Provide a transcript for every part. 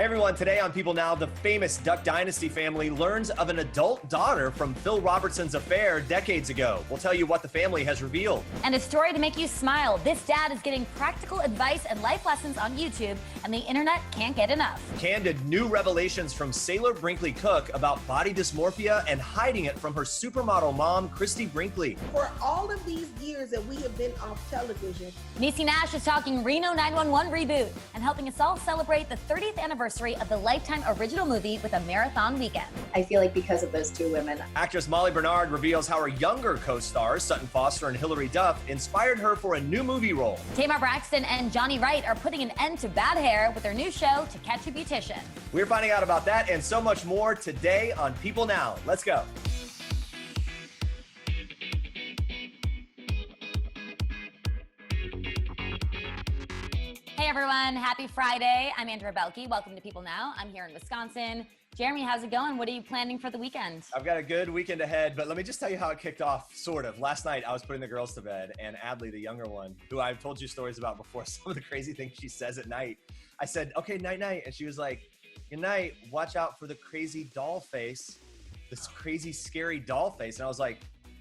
Hey everyone, today on People Now, the famous Duck Dynasty family learns of an adult daughter from Phil Robertson's affair decades ago. We'll tell you what the family has revealed. And a story to make you smile. This dad is getting practical advice and life lessons on YouTube, and the internet can't get enough. Candid new revelations from sailor Brinkley-Cook about body dysmorphia and hiding it from her supermodel mom, Kristin Brinkley. For all of these years that we have been off television. Niecy Nash is talking Reno 911 reboot and helping us all celebrate the 30th anniversary of the Lifetime original movie with a marathon weekend. I feel like because of those two women. Actress Molly Bernard reveals how her younger co-stars, Sutton Foster and Hilary Duff, inspired her for a new movie role. Tamar, Braxton, and Johnny Wright are putting an end to bad hair with their new show, To Catch a Beautician. We're finding out about that and so much more today on People Now. Let's go. Hey everyone, happy Friday. I'm Andrea Boehlke. Welcome to People Now. I'm here in Wisconsin. Jeremy, how's it going? What are you planning for the weekend? I've got a good weekend ahead, but let me just tell you how it kicked off, sort of. Last night, I was putting the girls to bed, and Adley, the younger one, who I've told you stories about before, some of the crazy things she says at night, I said, okay, night-night, and she was like, good night, watch out for the crazy doll face, this crazy, scary doll face. And I was like,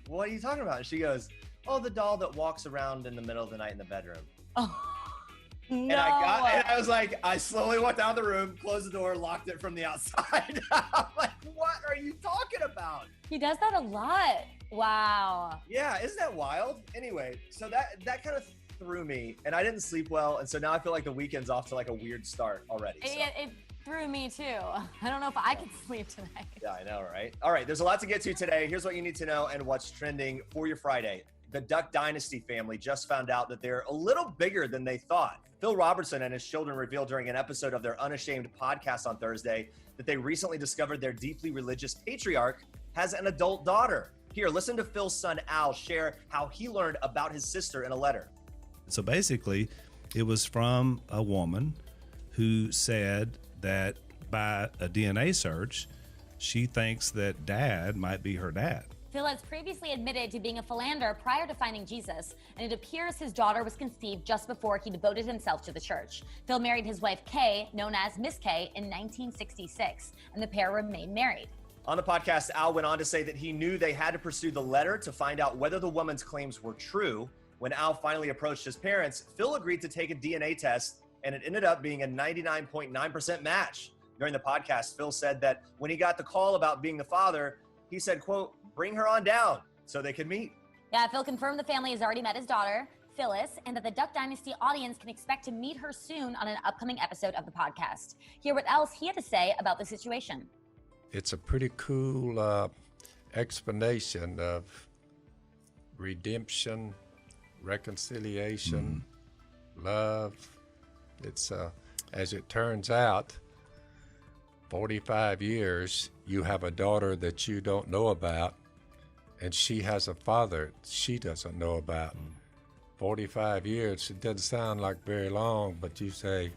what are you talking about? And she goes, oh, the doll that walks around in the middle of the night in the bedroom. Oh. No. And I was like, I slowly walked down the room, closed the door, locked it from the outside. I'm like, what are you talking about? He does that a lot. Wow. Yeah, isn't that wild? Anyway, so that kind of threw me, and I didn't sleep well, and so now I feel like the weekend's off to like a weird start already. So. It threw me too. I don't know if I can sleep tonight. Yeah, I know, right? All right, there's a lot to get to today. Here's what you need to know and what's trending for your Friday. The Duck Dynasty family just found out that they're a little bigger than they thought. Phil Robertson and his children revealed during an episode of their Unashamed podcast on Thursday that they recently discovered their deeply religious patriarch has an adult daughter. Here, listen to Phil's son Al share how he learned about his sister in a letter. So basically, it was from a woman who said that by a DNA search, she thinks that dad might be her dad. Phil has previously admitted to being a philanderer prior to finding Jesus, and it appears his daughter was conceived just before he devoted himself to the church. Phil married his wife Kay, known as Miss Kay, in 1966, and the pair remained married. On the podcast, Al went on to say that he knew they had to pursue the letter to find out whether the woman's claims were true. When Al finally approached his parents, Phil agreed to take a DNA test, and it ended up being a 99.9% match. During the podcast, Phil said that when he got the call about being the father, he said, quote, bring her on down so they could meet. Yeah, Phil confirmed the family has already met his daughter, Phyllis, and that the Duck Dynasty audience can expect to meet her soon on an upcoming episode of the podcast. Hear what else he had to say about the situation. It's a pretty cool explanation of redemption, reconciliation, love. It's, as it turns out, 45 years, you have a daughter that you don't know about, and she has a father she doesn't know about. 45 years, it doesn't sound like very long, but you say,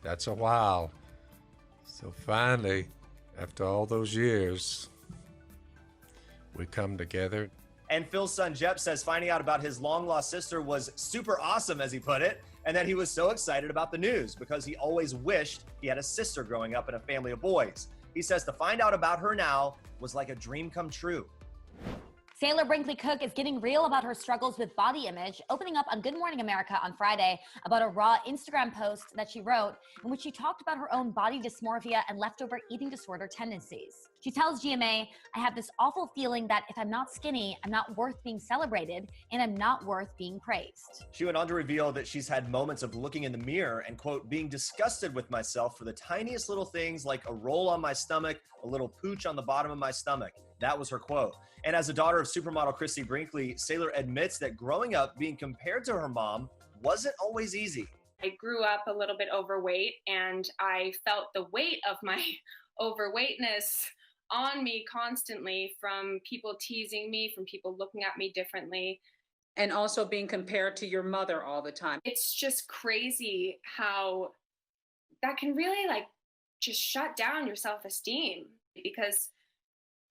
that's a while. So finally, after all those years, we come together. And Phil's son Jep says finding out about his long-lost sister was super awesome, as he put it, and that he was so excited about the news because he always wished he had a sister growing up in a family of boys. He says to find out about her now was like a dream come true. Sailor Brinkley-Cook is getting real about her struggles with body image, opening up on Good Morning America on Friday about a raw Instagram post that she wrote in which she talked about her own body dysmorphia and leftover eating disorder tendencies. She tells GMA, I have this awful feeling that if I'm not skinny, I'm not worth being celebrated and I'm not worth being praised. She went on to reveal that she's had moments of looking in the mirror and, quote, being disgusted with myself for the tiniest little things like a roll on my stomach, a little pooch on the bottom of my stomach. That was her quote. And as a daughter of supermodel Kristin Brinkley, Sailor admits that growing up being compared to her mom wasn't always easy. I grew up a little bit overweight, and I felt the weight of my overweightness on me constantly from people teasing me, from people looking at me differently. And also being compared to your mother all the time. It's just crazy how that can really just shut down your self-esteem, because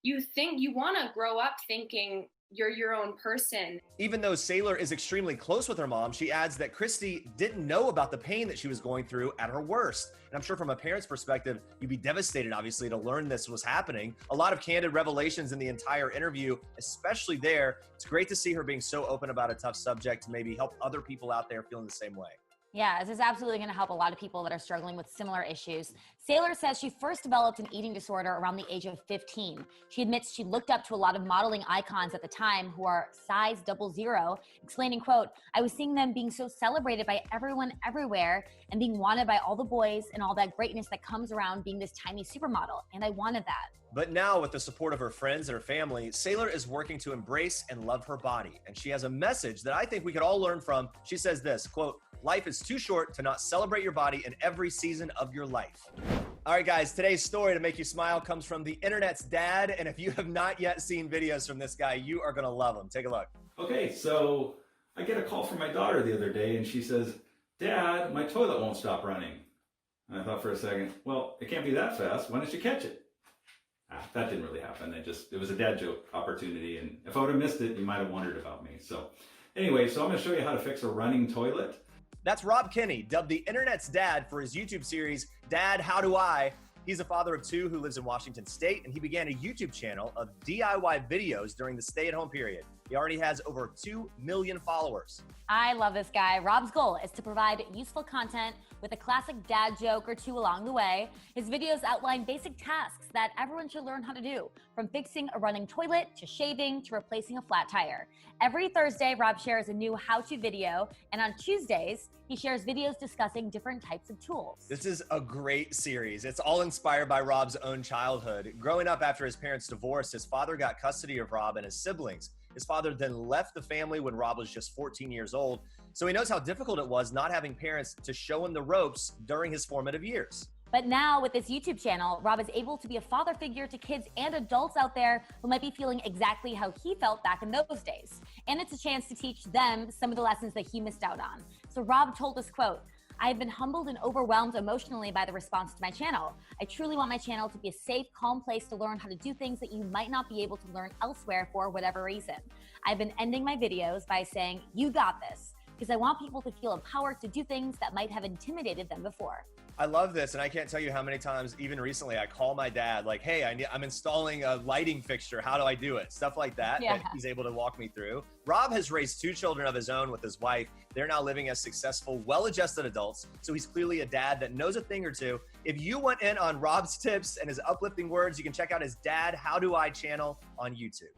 you think you want to grow up thinking you're your own person. Even though Sailor is extremely close with her mom, she adds that Christy didn't know about the pain that she was going through at her worst. And I'm sure from a parent's perspective, you'd be devastated, obviously, to learn this was happening. A lot of candid revelations in the entire interview, especially there. It's great to see her being so open about a tough subject to maybe help other people out there feeling the same way. Yeah, this is absolutely going to help a lot of people that are struggling with similar issues. Sailor says she first developed an eating disorder around the age of 15. She admits she looked up to a lot of modeling icons at the time who are size 00, explaining, quote, I was seeing them being so celebrated by everyone everywhere and being wanted by all the boys and all that greatness that comes around being this tiny supermodel. And I wanted that. But now, with the support of her friends and her family, Sailor is working to embrace and love her body. And she has a message that I think we could all learn from. She says this, quote, life is too short to not celebrate your body in every season of your life. All right, guys, today's story to make you smile comes from the internet's dad. And if you have not yet seen videos from this guy, you are going to love him. Take a look. Okay, so I get a call from my daughter the other day and she says, Dad, my toilet won't stop running. And I thought for a second, well, it can't be that fast. When did you catch it? That didn't really happen. It was a dad joke opportunity. And if I would have missed it, you might have wondered about me. So anyway, I'm going to show you how to fix a running toilet. That's Rob Kinney, dubbed the internet's dad for his YouTube series, Dad, How Do I? He's a father of two who lives in Washington State, and he began a YouTube channel of DIY videos during the stay-at-home period. He already has over 2 million followers. I love this guy. Rob's goal is to provide useful content with a classic dad joke or two along the way. His videos outline basic tasks that everyone should learn how to do, from fixing a running toilet to shaving to replacing a flat tire. Every Thursday, Rob shares a new how-to video, and on Tuesdays, he shares videos discussing different types of tools. This is a great series. It's all inspired by Rob's own childhood. Growing up after his parents divorced, his father got custody of Rob and his siblings. His father then left the family when Rob was just 14 years old. So he knows how difficult it was not having parents to show him the ropes during his formative years. But now with this YouTube channel, Rob is able to be a father figure to kids and adults out there who might be feeling exactly how he felt back in those days. And it's a chance to teach them some of the lessons that he missed out on. So Rob told us, quote, I have been humbled and overwhelmed emotionally by the response to my channel. I truly want my channel to be a safe, calm place to learn how to do things that you might not be able to learn elsewhere for whatever reason. I've been ending my videos by saying, you got this, because I want people to feel empowered to do things that might have intimidated them before. I love this, and I can't tell you how many times, even recently, I call my dad, like, hey, I'm installing a lighting fixture. How do I do it? Stuff like that, Yeah. that he's able to walk me through. Rob has raised 2 children of his own with his wife. They're now living as successful, well-adjusted adults, so he's clearly a dad that knows a thing or two. If you want in on Rob's tips and his uplifting words, you can check out his Dad, How Do I channel on YouTube.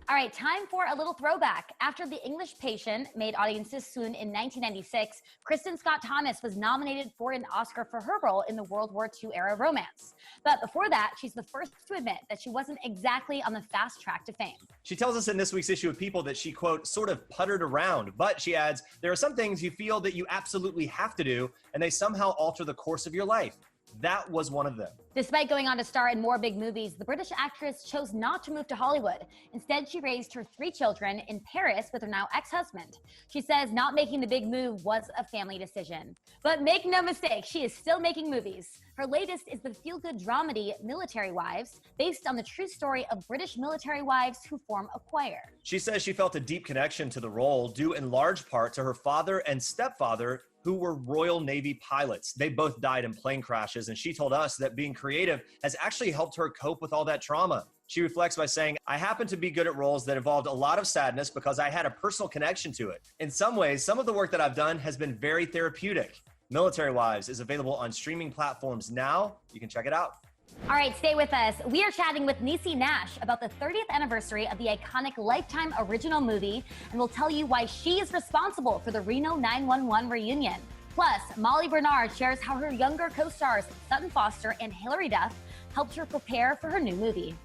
All right, time for a little throwback. After The English Patient made audiences swoon in 1996, Kristin Scott Thomas was nominated for an Oscar for her role in the World War II era romance. But before that, she's the first to admit that she wasn't exactly on the fast track to fame. She tells us in this week's issue of People that she, quote, sort of puttered around, but she adds, there are some things you feel that you absolutely have to do, and they somehow alter the course of your life. That was one of them. Despite going on to star in more big movies, the British actress chose not to move to Hollywood. Instead, she raised her 3 children in Paris with her now ex-husband. She says not making the big move was a family decision. But make no mistake, she is still making movies. Her latest is the feel-good dramedy Military Wives, based on the true story of British military wives who form a choir. She says she felt a deep connection to the role, due in large part to her father and stepfather, who were Royal Navy pilots. They both died in plane crashes, and she told us that being creative has actually helped her cope with all that trauma. She reflects by saying, I happen to be good at roles that involved a lot of sadness because I had a personal connection to it. In some ways, some of the work that I've done has been very therapeutic. Military Wives is available on streaming platforms now. You can check it out. All right, stay with us. We are chatting with Niecy Nash about the 30th anniversary of the iconic Lifetime original movie, and we'll tell you why she is responsible for the Reno 911 reunion. Plus, Molly Bernard shares how her younger co-stars Sutton Foster and Hilary Duff helped her prepare for her new movie.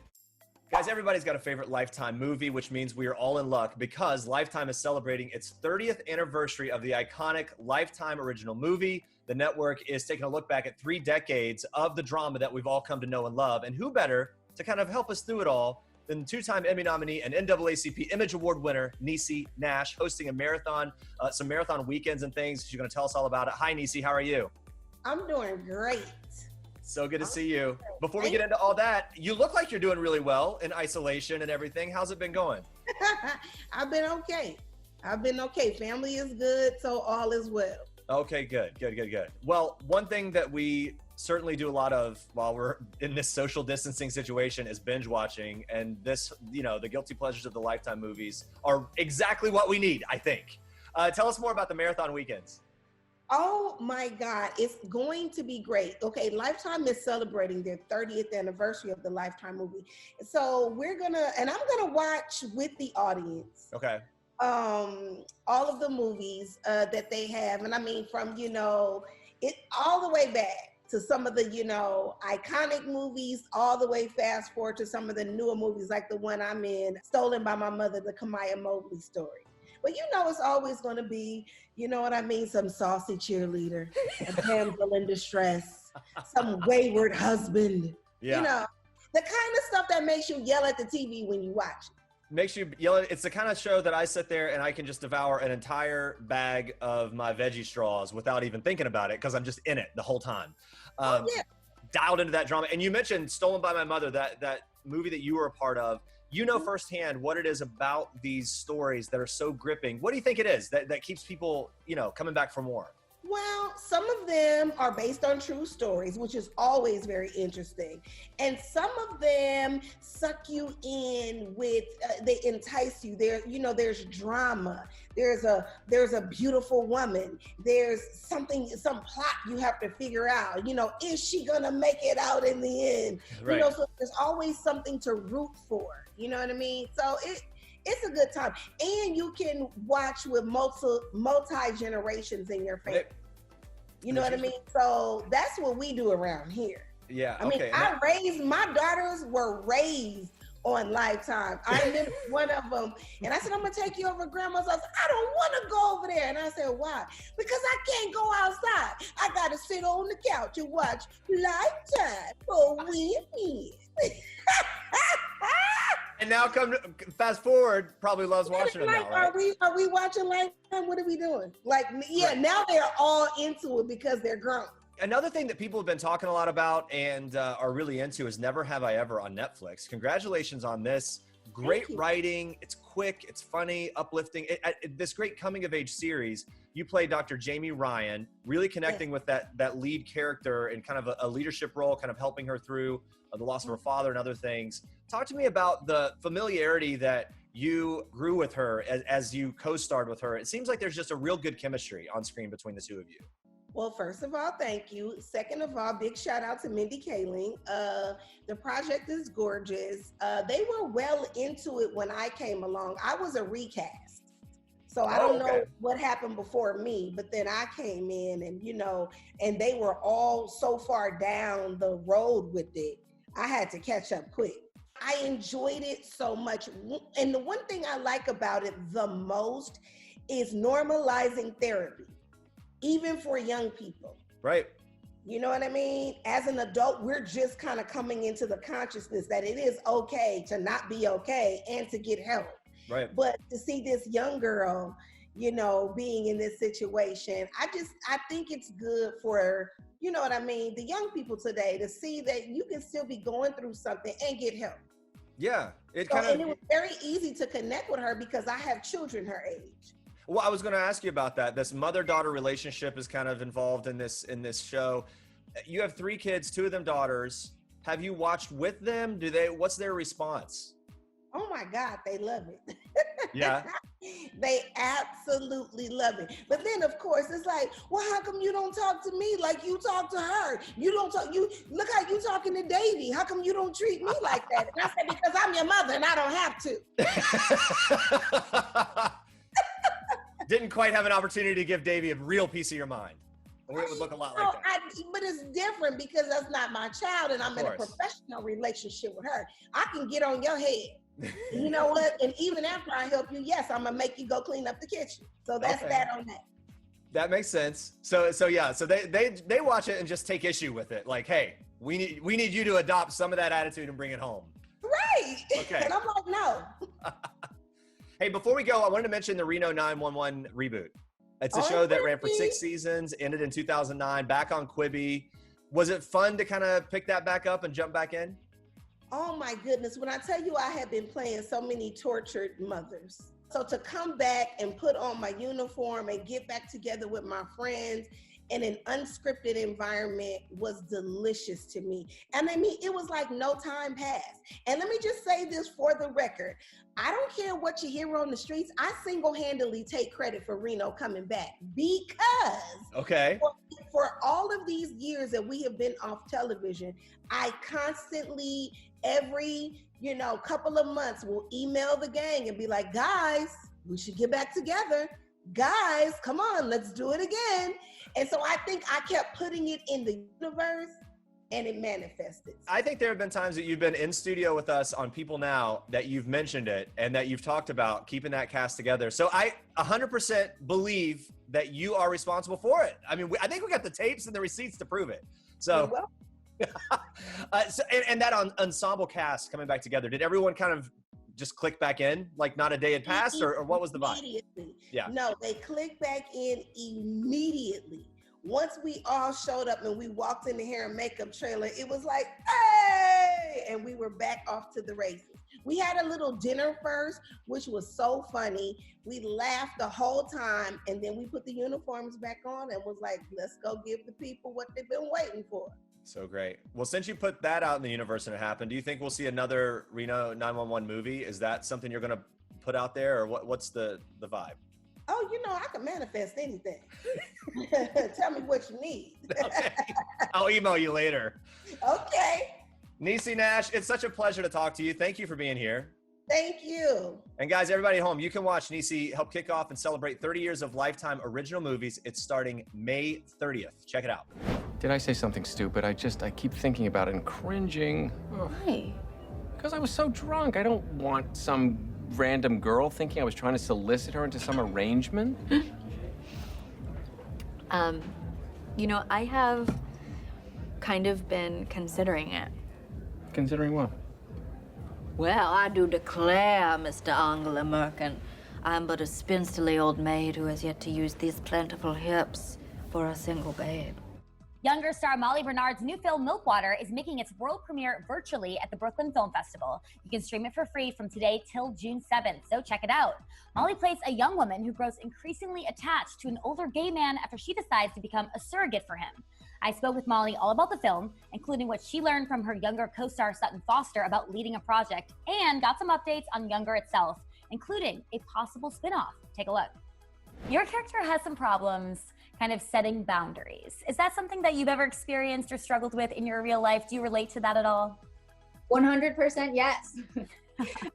Guys, everybody's got a favorite Lifetime movie, which means we are all in luck because Lifetime is celebrating its 30th anniversary of the iconic Lifetime original movie. The network is taking a look back at 3 decades of the drama that we've all come to know and love. And who better to kind of help us through it all than 2-time Emmy nominee and NAACP Image Award winner, Niecy Nash, hosting a marathon, some marathon weekends and things. She's going to tell us all about it. Hi, Niecy. How are you? I'm doing great. So good to see you. Before we get into all that, you look like you're doing really well in isolation and everything. How's it been going? I've been okay. Family is good, so all is well. Okay, good. Well, one thing that we certainly do a lot of while we're in this social distancing situation is binge watching. And this, the guilty pleasures of the Lifetime movies are exactly what we need, I think. Tell us more about the marathon weekends. Oh my God, it's going to be great. Okay, Lifetime is celebrating their 30th anniversary of the Lifetime movie. So I'm gonna watch with the audience. Okay. All of the movies that they have. And I mean, from, it all the way back to some of the, iconic movies, all the way fast forward to some of the newer movies, like the one I'm in, Stolen by My Mother, the Kamaya Mobley story. But it's always going to be, some saucy cheerleader, a damsel in distress, some wayward husband. Yeah. The kind of stuff that makes you yell at the TV when you watch it. Makes you yell at. It's the kind of show that I sit there and I can just devour an entire bag of my veggie straws without even thinking about it because I'm just in it the whole time. Dialed into that drama. And you mentioned Stolen by My Mother, that movie that you were a part of. Firsthand what it is about these stories that are so gripping. What do you think it is that keeps people, coming back for more? Well, some of them are based on true stories, which is always very interesting. And some of them suck you in with, they entice you. There's drama. There's a beautiful woman. There's some plot you have to figure out. Is she gonna make it out in the end? Right. So there's always something to root for. You know what I mean? So it's a good time. And you can watch with multi-generations in your family. You know what I mean? So that's what we do around here. Yeah. I mean, my daughters were raised on Lifetime. I remember one of them, and I said, I'm going to take you over to Grandma's house. I don't want to go over there. And I said, why? Because I can't go outside. I got to sit on the couch and watch Lifetime for women. And now fast forward, probably loves watching it now, right? Are we watching Lifetime? What are we doing? Now they're all into it because they're grown. Another thing that people have been talking a lot about and are really into is Never Have I Ever on Netflix. Congratulations on this. Great writing. It's quick. It's funny, uplifting. This great coming-of-age series. You play Dr. Jamie Ryan, really connecting with that lead character in kind of a leadership role, kind of helping her through the loss of her father and other things. Talk to me about the familiarity that you grew with her as you co-starred with her. It seems like there's just a real good chemistry on screen between the two of you. Well, first of all, thank you. Second of all, big shout out to Mindy Kaling. The project is gorgeous. They were well into it when I came along. I was a recast. So I don't know what happened before me, but then I came in and they were all so far down the road with it. I had to catch up quick. I enjoyed it so much. And the one thing I like about it the most is normalizing therapy, even for young people. Right. You know what I mean? As an adult, we're just kind of coming into the consciousness that it is okay to not be okay and to get help. Right. But to see this young girl, being in this situation, I think it's good for, the young people today to see that you can still be going through something and get help. Yeah. And it was very easy to connect with her because I have children her age. Well, I was going to ask you about that. This mother-daughter relationship is kind of involved in this show. You have 3 kids, 2 of them daughters. Have you watched with them? What's their response? Oh my God, they love it. Yeah. They absolutely love it. But then of course it's like, well, how come you don't talk to me like you talk to her? Look how you talking to Davy. How come you don't treat me like that? And I said, because I'm your mother and I don't have to. Didn't quite have an opportunity to give Davy a real piece of your mind. Or it would look a lot like that. But it's different because that's not my child and I'm in a professional relationship with her. I can get on your head. You know what? And even after I help you, yes, I'm gonna make you go clean up the kitchen. So that's that on that. That makes sense. So yeah. So they watch it and just take issue with it. Like, hey, we need you to adopt some of that attitude and bring it home. Right. Okay. And I'm like, no. Hey, before we go, I wanted to mention the Reno 911 reboot. It's a show that ran for 6 seasons, ended in 2009, back on Quibi. Was it fun to kind of pick that back up and jump back in? Oh my goodness. When I tell you I have been playing so many tortured mothers. So to come back and put on my uniform and get back together with my friends in an unscripted environment was delicious to me. And I mean, it was like no time passed. And let me just say this for the record. I don't care what you hear on the streets. I single-handedly take credit for Reno coming back because for all of these years that we have been off television, I constantly, every couple of months, will email the gang and be like, guys, we should get back together. Guys, come on, let's do it again. And so I think I kept putting it in the universe and it manifested. I think there have been times that you've been in studio with us on People Now that you've mentioned it and that you've talked about keeping that cast together. So I 100% believe that you are responsible for it. I mean, I think we got the tapes and the receipts to prove it. So, and that ensemble cast coming back together, did everyone kind of just click back in, like not a day had passed, or what was the vibe? Immediately. Yeah. No, they clicked back in immediately. Once we all showed up and we walked in the hair and makeup trailer, it was like, hey! And we were back off to the races. We had a little dinner first, which was so funny. We laughed the whole time, and then we put the uniforms back on and was like, let's go give the people what they've been waiting for. So great. Well, since you put that out in the universe and it happened, do you think we'll see another Reno 911 movie? Is that something you're going to put out there, or what's the vibe? Oh, I can manifest anything. Tell me what you need. Okay. I'll email you later. Okay. Niecy Nash, it's such a pleasure to talk to you. Thank you for being here. Thank you. And guys, everybody at home, you can watch Niecy help kick off and celebrate 30 years of Lifetime original movies. It's starting May 30th. Check it out. Did I say something stupid? I keep thinking about it and cringing. Why? Because I was so drunk. I don't want some random girl thinking I was trying to solicit her into some arrangement. I have kind of been considering it. Considering what? Well, I do declare, Mr. Angela Merkin, I am but a spinsterly old maid who has yet to use these plentiful hips for a single babe. Younger star Molly Bernard's new film, Milkwater, is making its world premiere virtually at the Brooklyn Film Festival. You can stream it for free from today till June 7th, so check it out. Molly plays a young woman who grows increasingly attached to an older gay man after she decides to become a surrogate for him. I spoke with Molly all about the film, including what she learned from her younger co-star Sutton Foster about leading a project, and got some updates on Younger itself, including a possible spinoff. Take a look. Your character has some problems kind of setting boundaries. Is that something that you've ever experienced or struggled with in your real life? Do you relate to that at all? 100% yes.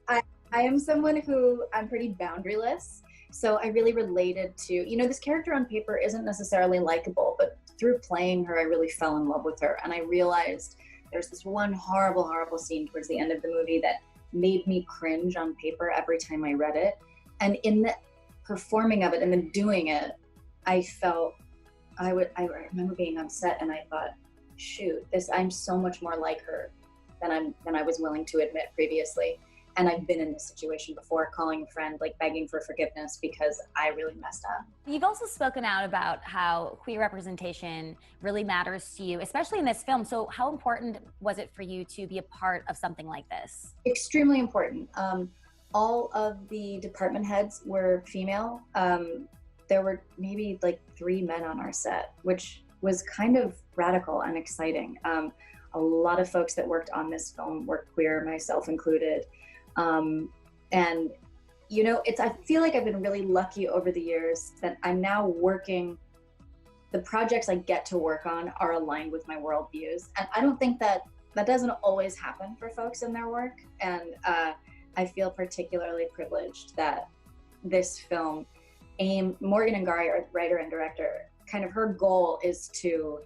I am someone who I'm pretty boundaryless. So I really related to, this character on paper isn't necessarily likable, but through playing her, I really fell in love with her. And I realized there's this one horrible, horrible scene towards the end of the movie that made me cringe on paper every time I read it. And in the performing of it and then doing it, I remember being on set and I thought, shoot, I'm so much more like her than I was willing to admit previously. And I've been in this situation before, calling a friend, like begging for forgiveness because I really messed up. You've also spoken out about how queer representation really matters to you, especially in this film. So how important was it for you to be a part of something like this? Extremely important. All of the department heads were female. There were maybe like 3 men on our set, which was kind of radical and exciting. A lot of folks that worked on this film were queer, myself included. And I feel like I've been really lucky over the years that I'm now working, the projects I get to work on are aligned with my worldviews. And I don't think that doesn't always happen for folks in their work. And I feel particularly privileged that this film, Morgan Angari, our writer and director, kind of her goal is to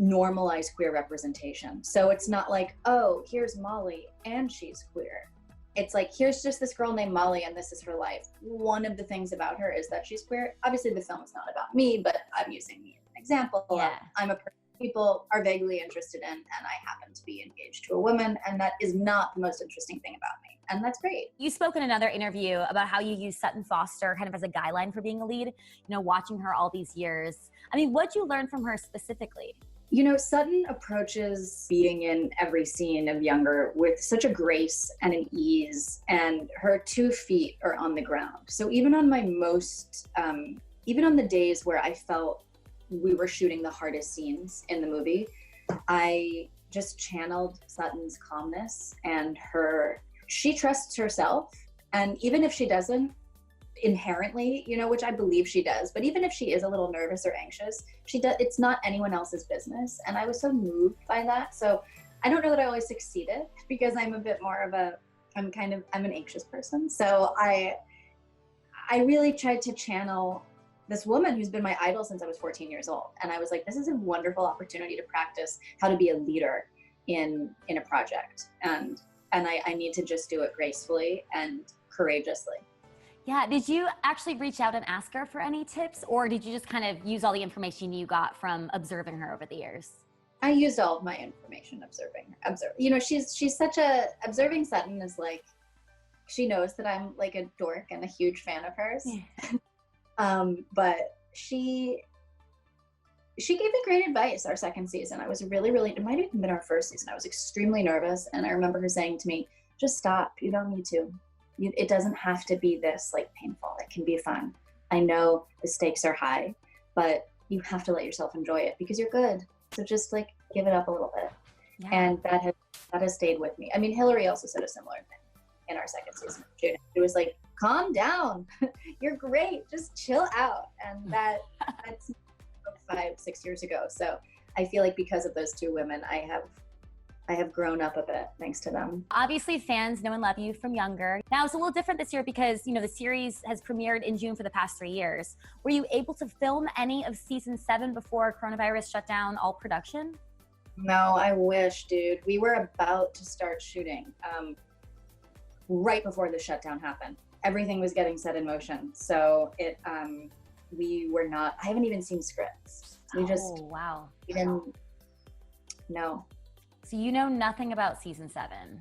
normalize queer representation. So it's not like, oh, here's Molly and she's queer. It's like, here's just this girl named Molly and this is her life. One of the things about her is that she's queer. Obviously the film is not about me, but I'm using me as an example. Yeah. I'm a person people are vaguely interested in, and I happen to be engaged to a woman, and that is not the most interesting thing about me. And that's great. You spoke in another interview about how you use Sutton Foster kind of as a guideline for being a lead, watching her all these years. I mean, what'd you learn from her specifically? You know, Sutton approaches being in every scene of Younger with such a grace and an ease, and her 2 feet are on the ground. So even on my most, even on the days where I felt we were shooting the hardest scenes in the movie, I just channeled Sutton's calmness and she trusts herself. And even if she doesn't inherently, you know, which I believe she does, but even if she is a little nervous or anxious, it's not anyone else's business. And I was so moved by that. So I don't know that I always succeeded, because I'm a bit more of I'm an anxious person. So I really tried to channel this woman who's been my idol since I was 14 years old. And I was like, this is a wonderful opportunity to practice how to be a leader in a project. And I need to just do it gracefully and courageously. Yeah, did you actually reach out and ask her for any tips, or did you just kind of use all the information you got from observing her over the years? I used all of my information observing. You know, she's such observing Sutton is like, she knows that I'm like a dork and a huge fan of hers. Yeah. But she gave me great advice our second season. I was really, it might have even been our first season. I was extremely nervous. And I remember her saying to me, just stop. You don't need to. It doesn't have to be this like painful. It can be fun. I know the stakes are high, but you have to let yourself enjoy it because you're good. So just like give it up a little bit. Yeah. And that has stayed with me. I mean, Hillary also said a similar thing in our second season. It was like, calm down. You're great. Just chill out. And that's 5-6 years ago. So I feel like because of those two women, I have grown up a bit thanks to them. Obviously, fans know and love you from Younger. Now, it's a little different this year because, you know, the series has premiered in June for the past 3 years. Were you able to film any of season 7 before coronavirus shut down all production? No, I wish, dude. We were about to start shooting right before the shutdown happened. Everything was getting set in motion. So we were not, I haven't even seen scripts. Wow. No. So you know nothing about season 7?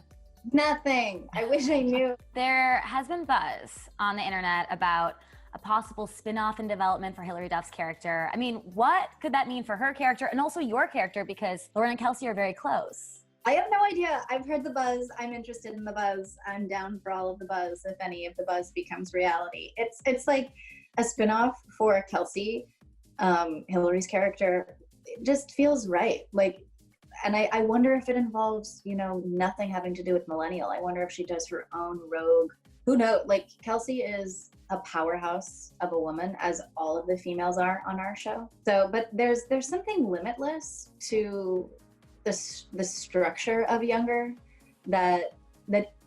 Nothing. I wish I knew. There has been buzz on the internet about a possible spin-off in development for Hilary Duff's character. I mean, what could that mean for her character and also your character, because Lauren and Kelsey are very close? I have no idea. I've heard the buzz. I'm interested in the buzz. I'm down for all of the buzz if any of the buzz becomes reality. It's like a spin-off for Kelsey, Hilary's character. It just feels right. Like, and I wonder if it involves, you know, nothing having to do with Millennial. I wonder if she does her own rogue. Who knows? Like, Kelsey is a powerhouse of a woman, as all of the females are on our show. So, but there's something limitless to the structure of Younger that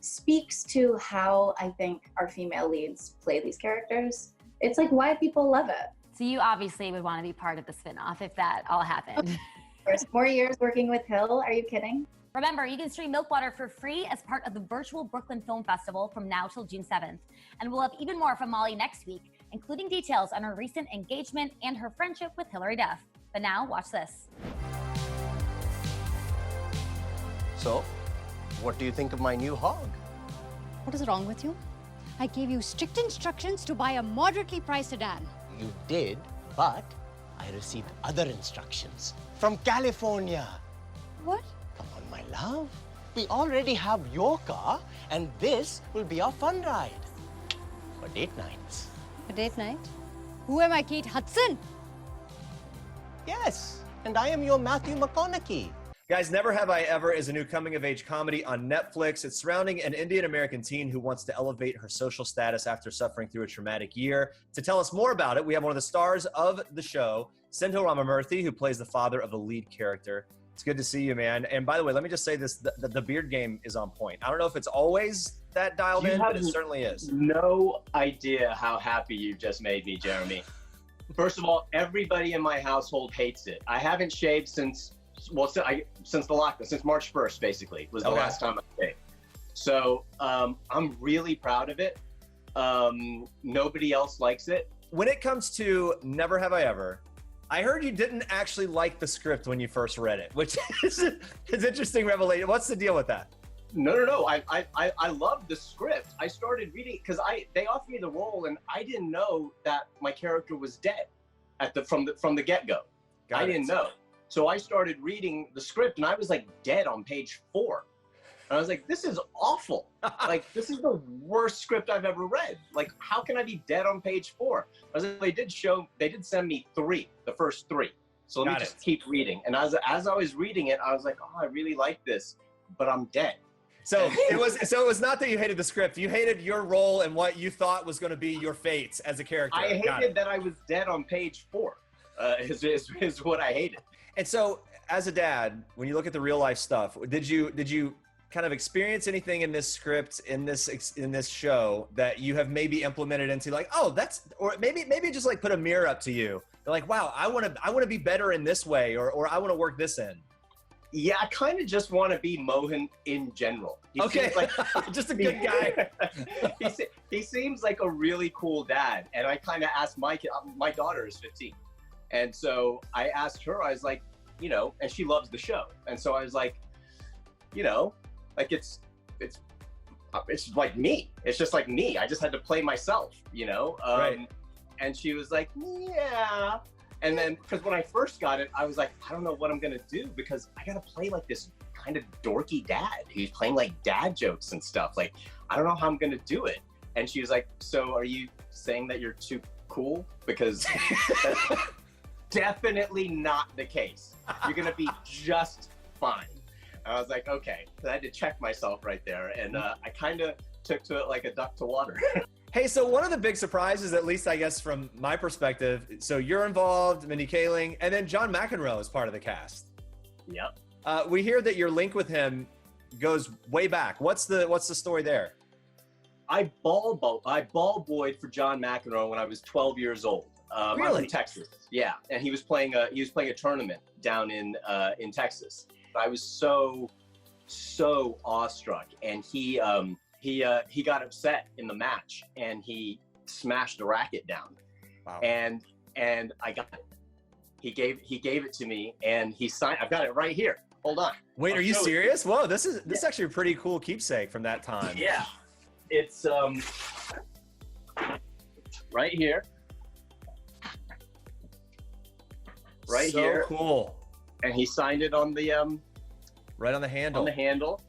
speaks to how I think our female leads play these characters. It's like why people love it. So you obviously would want to be part of the spin-off if that all happened. First 4 years working with Hill. Are you kidding? Remember, you can stream Milkwater for free as part of the virtual Brooklyn Film Festival from now till June 7th. And we'll have even more from Molly next week, including details on her recent engagement and her friendship with Hilary Duff. But now, watch this. So, what do you think of my new hog? What is wrong with you? I gave you strict instructions to buy a moderately priced sedan. You did, but I received other instructions from California. What? Come on, my love. We already have your car, and this will be our fun ride. For date nights. For date night? Who am I, Kate Hudson? Yes, and I am your Matthew McConaughey. Guys, Never Have I Ever is a new coming-of-age comedy on Netflix. It's surrounding an Indian-American teen who wants to elevate her social status after suffering through a traumatic year. To tell us more about it, we have one of the stars of the show, Sendhil Ramamurthy, who plays the father of the lead character. It's good to see you, man. And by the way, let me just say this, the beard game is on point. I don't know if it's always that dialed in, but it certainly is. No idea how happy you just made me, Jeremy. First of all, everybody in my household hates it. I haven't shaved since the lockdown, since March 1st, basically, was the last time I shaved. So I'm really proud of it. Nobody else likes it. When it comes to Never Have I Ever, I heard you didn't actually like the script when you first read it, which is an interesting revelation. What's the deal with that? No. I loved the script. I started reading because they offered me the role, and I didn't know that my character was dead from the get-go. I didn't know. So I started reading the script and I was like dead on page 4. And I was like, this is awful. Like, this is the worst script I've ever read. Like, how can I be dead on page 4? I was like, they did send me 3, the first 3. So let me just keep reading. And as I was reading it, I was like, oh, I really like this, but I'm dead. So it was not that you hated the script. You hated your role and what you thought was going to be your fate as a character. I hated that I was dead on page 4. Is what I hated. And so, as a dad, when you look at the real life stuff, did you kind of experience anything in this script, in this show, that you have maybe implemented into like, oh, that's, or maybe just like put a mirror up to you? They're like, wow, I want to be better in this way, or I want to work this in. Yeah, I kind of just want to be Mohan in general. He seems like just a good guy. he seems like a really cool dad. And I kind of asked my daughter is 15. And so I asked her, I was like, you know, and she loves the show. And so I was like, you know, like it's like me. It's just like me. I just had to play myself, you know? Right. And she was like, yeah. And then, because when I first got it, I was like, I don't know what I'm going to do because I got to play like this kind of dorky dad who's playing like dad jokes and stuff. Like, I don't know how I'm going to do it. And she was like, so are you saying that you're too cool? Because that's definitely not the case. You're going to be just fine. And I was like, okay. So I had to check myself right there. And I kind of took to it like a duck to water. Hey, so one of the big surprises, at least I guess from my perspective, so you're involved, Mindy Kaling, and then John McEnroe is part of the cast. Yep. We hear that your link with him goes way back. What's the story there? I ball boyed for John McEnroe when I was 12 years old. Really? I'm from Texas. Yeah, and he was playing a tournament down in Texas. I was so awestruck, and he got upset in the match and he smashed the racket down. Wow. And I got it. He gave it to me and he signed. I've got it right here. Hold on. Wait, are you serious? Whoa, this is actually a pretty cool keepsake from that time. Yeah. It's right here. Right so here. Cool. And he signed it on the right on the handle. On the handle.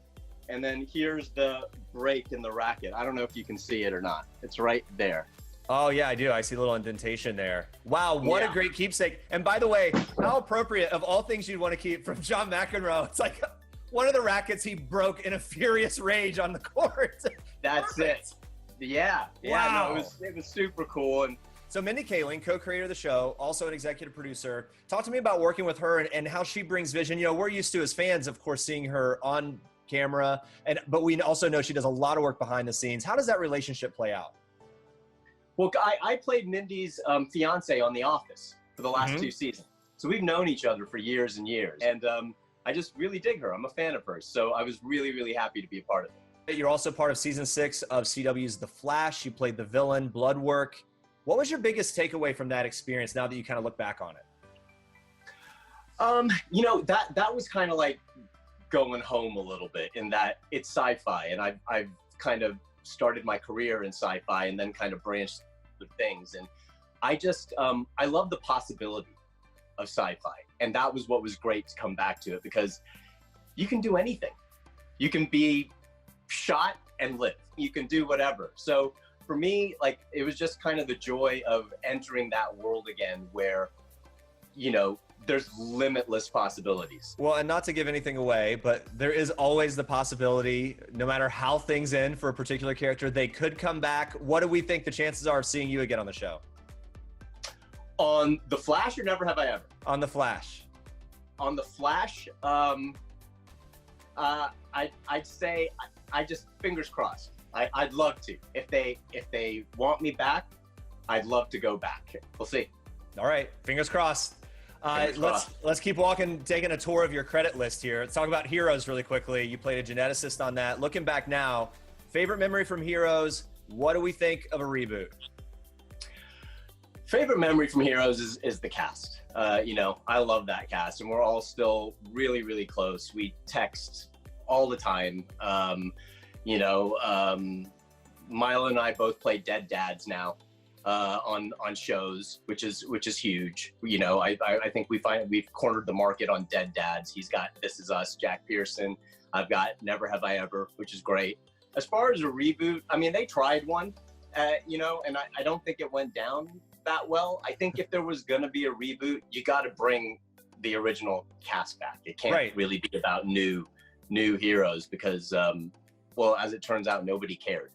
And then here's the break in the racket. I don't know if you can see it or not. It's right there. Oh, yeah, I do. I see a little indentation there. Wow, what a great keepsake. And by the way, how appropriate of all things you'd want to keep from John McEnroe. It's like one of the rackets he broke in a furious rage on the court. That's it. Yeah. Wow. No, it was super cool. And so Mindy Kaling, co-creator of the show, also an executive producer. Talk to me about working with her and how she brings vision. You know, we're used to as fans, of course, seeing her on camera, but we also know she does a lot of work behind the scenes. How does that relationship play out? Well, I played Mindy's fiance on The Office for the last 2 seasons. So we've known each other for years and years. And I just really dig her. I'm a fan of hers. So I was really, really happy to be a part of it. You're also part of season 6 of CW's The Flash. You played the villain, Bloodwork. What was your biggest takeaway from that experience now that you kind of look back on it? You know, that was kind of like going home a little bit in that it's sci-fi. And I've kind of started my career in sci-fi and then kind of branched with things. And I just, I love the possibility of sci-fi. And that was what was great to come back to it because you can do anything. You can be shot and live. You can do whatever. So for me, like, it was just kind of the joy of entering that world again where, you know, there's limitless possibilities. Well, and not to give anything away, but there is always the possibility, no matter how things end for a particular character, they could come back. What do we think the chances are of seeing you again on the show? On The Flash or Never Have I Ever? On The Flash. On The Flash, I'd say I just fingers crossed. I'd love to. If they want me back, I'd love to go back. We'll see. All right, fingers crossed. Let's keep walking, taking a tour of your credit list here. Let's talk about Heroes really quickly. You played a geneticist on that. Looking back now, favorite memory from Heroes. What do we think of a reboot? Favorite memory from Heroes is the cast. You know, I love that cast, and we're all still really, really close. We text all the time. You know, Milo and I both play dead dads now. on shows, which is huge. You know, I think we've cornered the market on dead dads. He's got This Is Us, Jack Pearson. I've got Never Have I Ever, which is great. As far as a reboot, I mean, they tried one, you know, and I don't think it went down that well. I think if there was going to be a reboot, you got to bring the original cast back. It can't really be about new heroes because, well, as it turns out, nobody cared.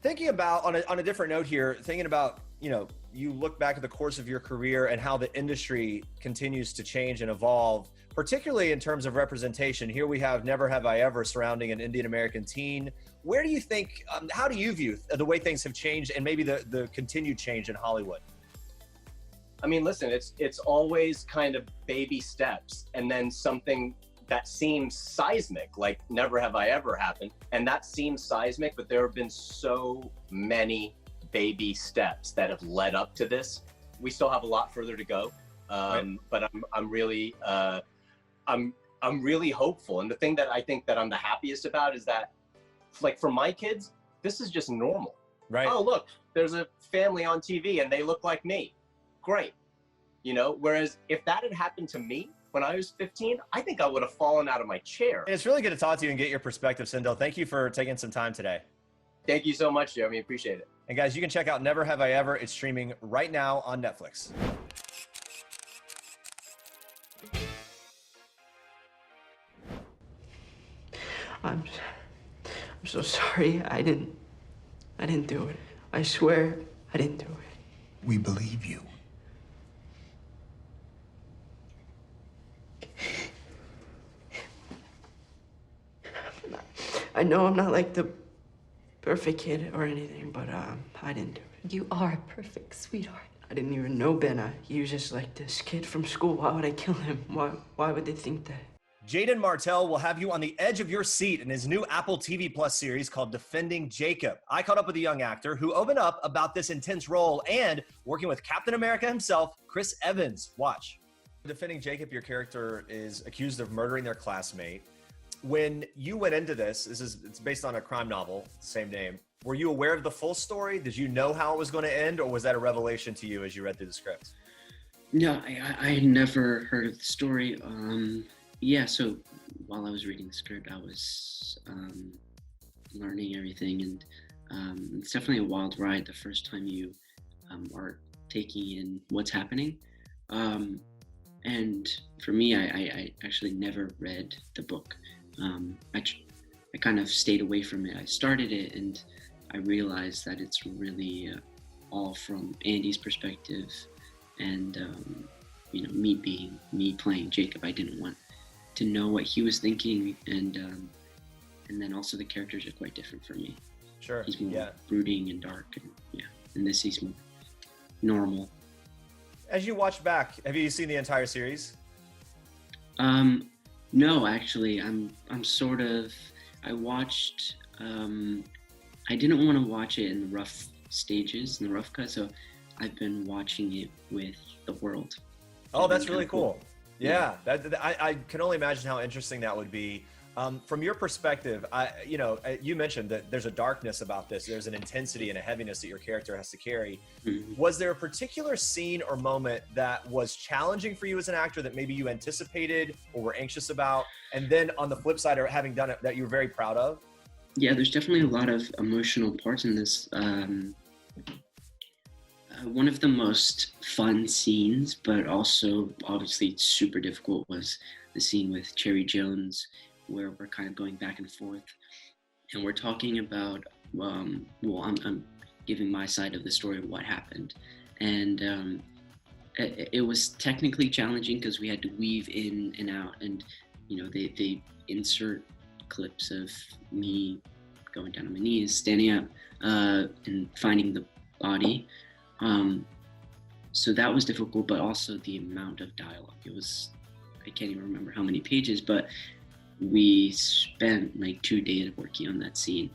Thinking about, on a different note here, thinking about, you know, you look back at the course of your career and how the industry continues to change and evolve, particularly in terms of representation. Here we have Never Have I Ever surrounding an Indian American teen. Where do you think, how do you view the way things have changed and maybe the continued change in Hollywood? I mean, listen, it's always kind of baby steps and then something that seems seismic, like Never Have I Ever happened. And that seems seismic, but there have been so many baby steps that have led up to this. We still have a lot further to go. But I'm really hopeful. And the thing that I think that I'm the happiest about is that, like, for my kids, this is just normal. Right. Oh, look, there's a family on TV and they look like me. Great. You know, whereas if that had happened to me when I was 15, I think I would have fallen out of my chair. It's really good to talk to you and get your perspective, Sendhil. Thank you for taking some time today. Thank you so much, Jeremy. Appreciate it. And guys, you can check out Never Have I Ever. It's streaming right now on Netflix. I'm so sorry. I didn't do it. I swear I didn't do it. We believe you. I know I'm not like the perfect kid or anything, but I didn't do it. You are a perfect sweetheart. I didn't even know Ben. He was just like this kid from school. Why would I kill him? Why would they think that? Jaden Martel will have you on the edge of your seat in his new Apple TV Plus series called Defending Jacob. I caught up with a young actor who opened up about this intense role and working with Captain America himself, Chris Evans. Watch. Defending Jacob, your character is accused of murdering their classmate. When you went into this, it's based on a crime novel, same name. Were you aware of the full story? Did you know how it was going to end, or was that a revelation to you as you read through the script? No, I had never heard of the story. Yeah, so while I was reading the script, I was learning everything, and it's definitely a wild ride the first time you are taking in what's happening. And for me, I actually never read the book. I kind of stayed away from it. I started it, and I realized that it's really all from Andy's perspective, and you know, me playing Jacob. I didn't want to know what he was thinking, and then also the characters are quite different for me. Sure. He's more brooding and dark, and and this he's more normal. As you watch back, have you seen the entire series? No, actually, I'm sort of. I watched. I didn't want to watch it in the rough stages, in the rough cut, so I've been watching it with the world. Oh, that's really cool. Yeah, I can only imagine how interesting that would be. From your perspective, you mentioned that there's a darkness about this. There's an intensity and a heaviness that your character has to carry. Mm-hmm. Was there a particular scene or moment that was challenging for you as an actor that maybe you anticipated or were anxious about? And then on the flip side, or having done it, that you were very proud of? Yeah, there's definitely a lot of emotional parts in this. One of the most fun scenes, but also obviously super difficult, was the scene with Cherry Jones, where we're kind of going back and forth, and we're talking about, I'm giving my side of the story of what happened. And it was technically challenging because we had to weave in and out, and they insert clips of me going down on my knees, standing up, and finding the body. So that was difficult, but also the amount of dialogue. It was, I can't even remember how many pages, but we spent like 2 days working on that scene.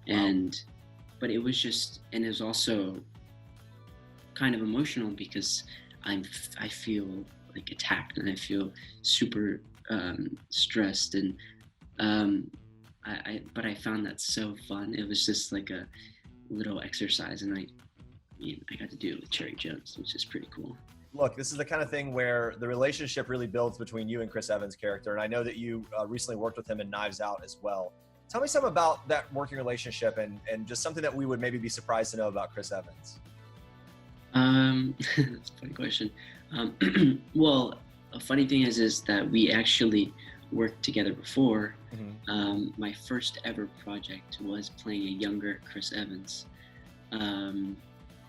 But it was just, and it was also kind of emotional because I feel like attacked, and I feel super stressed, and but I found that so fun. It was just like little exercise, and I got to do it with Cherry Jones, which is pretty cool. Look, this is the kind of thing where the relationship really builds between you and Chris Evans' character. And I know that you recently worked with him in Knives Out as well. Tell me something about that working relationship and just something that we would maybe be surprised to know about Chris Evans. That's a funny question. Well, a funny thing is that we actually worked together before. My first ever project was playing a younger Chris Evans,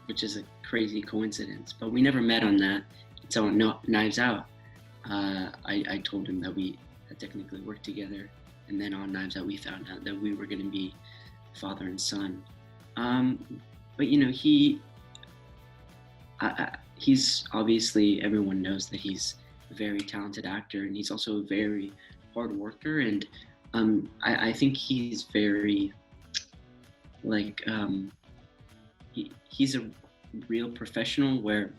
which is a crazy coincidence, but we never met on that. So Knives Out, I told him that we had technically worked together, and then on Knives Out we found out that we were going to be father and son. But you know, he's obviously, everyone knows that he's a very talented actor, and he's also a very hard worker, and I think he's very he's a real professional where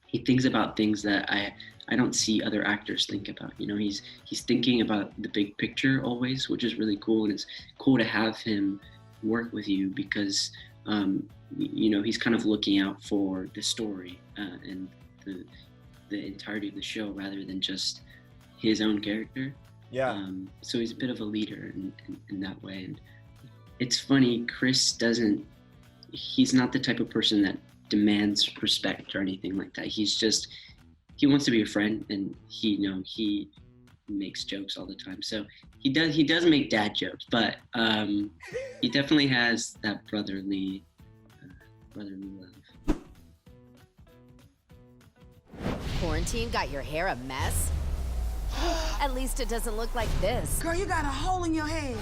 he thinks about things that I don't see other actors think about. You know, he's thinking about the big picture always, which is really cool, and it's cool to have him work with you because you know, he's kind of looking out for the story and the entirety of the show rather than just his own character. Yeah. So he's a bit of a leader in that way. And it's funny, Chris he's not the type of person that demands respect or anything like that. He wants to be a friend, and he makes jokes all the time. So he does make dad jokes, but he definitely has that brotherly love. Quarantine got your hair a mess? At least it doesn't look like this. Girl, you got a hole in your head.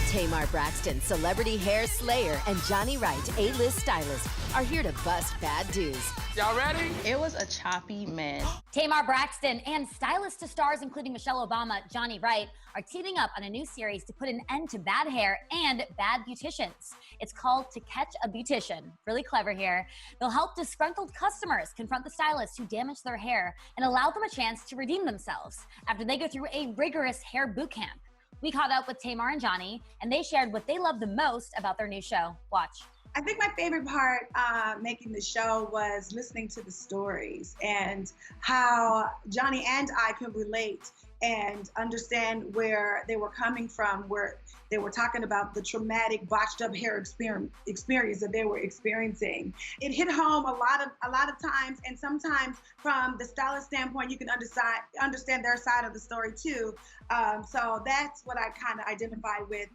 Tamar Braxton, celebrity hair slayer, and Johnny Wright, A-list stylist, are here to bust bad dues. Y'all ready? It was a choppy mess. Tamar Braxton and stylist to stars including Michelle Obama, Johnny Wright, are teaming up on a new series to put an end to bad hair and bad beauticians. It's called To Catch a Beautician. Really clever here. They'll help disgruntled customers confront the stylists who damage their hair and allow them a chance to redeem themselves after they go through a rigorous hair boot camp. We caught up with Tamar and Johnny, and they shared what they love the most about their new show. Watch. I think my favorite part making the show was listening to the stories and how Johnny and I could relate and understand where they were coming from, where they were talking about the traumatic, botched up hair experience that they were experiencing. It hit home a lot of times, and sometimes from the stylist standpoint, you can understand their side of the story too. So that's what I kind of identify with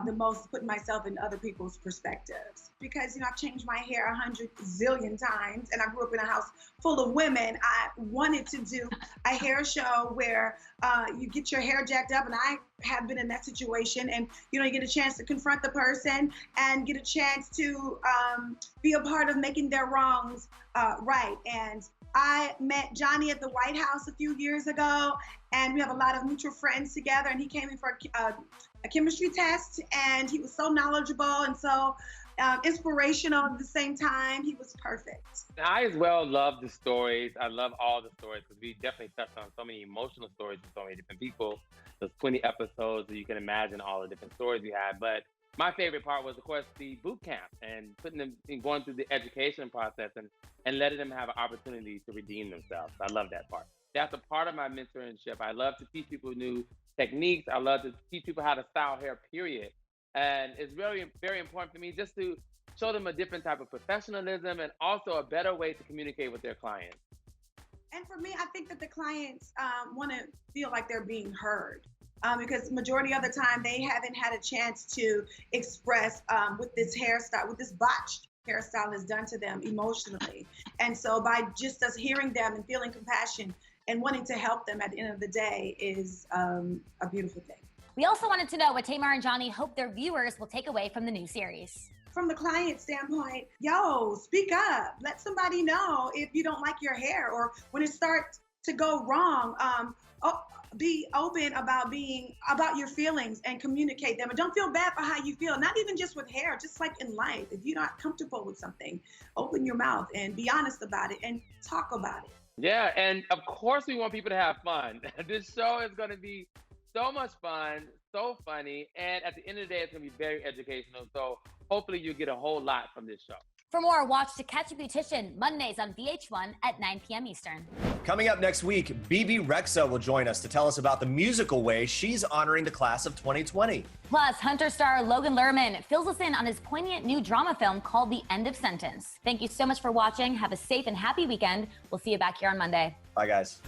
the most, putting myself in other people's perspectives. Because, you know, I've changed my hair 100 zillion times, and I grew up in a house full of women. I wanted to do a hair show where you get your hair jacked up, and I have been in that situation, and, you know, you get a chance to confront the person and get a chance to be a part of making their wrongs right. And I met Johnny at the White House a few years ago, and we have a lot of mutual friends together, and he came in for a chemistry test, and he was so knowledgeable and so inspirational at the same time. He was perfect. I as well love the stories. I love all the stories because we definitely touched on so many emotional stories with so many different people. There's 20 episodes, so you can imagine all the different stories we had. But my favorite part was, of course, the boot camp and putting them and going through the education process and letting them have an opportunity to redeem themselves. I love that part. That's a part of my mentorship. I love to teach people new techniques. I love to teach people how to style hair, period. And it's very, very important for me just to show them a different type of professionalism and also a better way to communicate with their clients. And for me, I think that the clients want to feel like they're being heard. Because majority of the time they haven't had a chance to express what this hairstyle, what this botched hairstyle has done to them emotionally. And so by just us hearing them and feeling compassion and wanting to help them at the end of the day is a beautiful thing. We also wanted to know what Tamar and Johnny hope their viewers will take away from the new series. From the client standpoint, yo, speak up. Let somebody know if you don't like your hair or when it starts to go wrong. Be open about your feelings and communicate them. And don't feel bad for how you feel, not even just with hair, just like in life. If you're not comfortable with something, open your mouth and be honest about it and talk about it. Yeah, and of course we want people to have fun. This show is going to be so much fun, so funny, and at the end of the day, it's going to be very educational. So hopefully you get a whole lot from this show. For more, watch To Catch a Beautician Mondays on VH1 at 9 p.m. Eastern. Coming up next week, BB Rexa will join us to tell us about the musical way she's honoring the class of 2020. Plus, Hunter star Logan Lerman fills us in on his poignant new drama film called The End of Sentence. Thank you so much for watching. Have a safe and happy weekend. We'll see you back here on Monday. Bye, guys.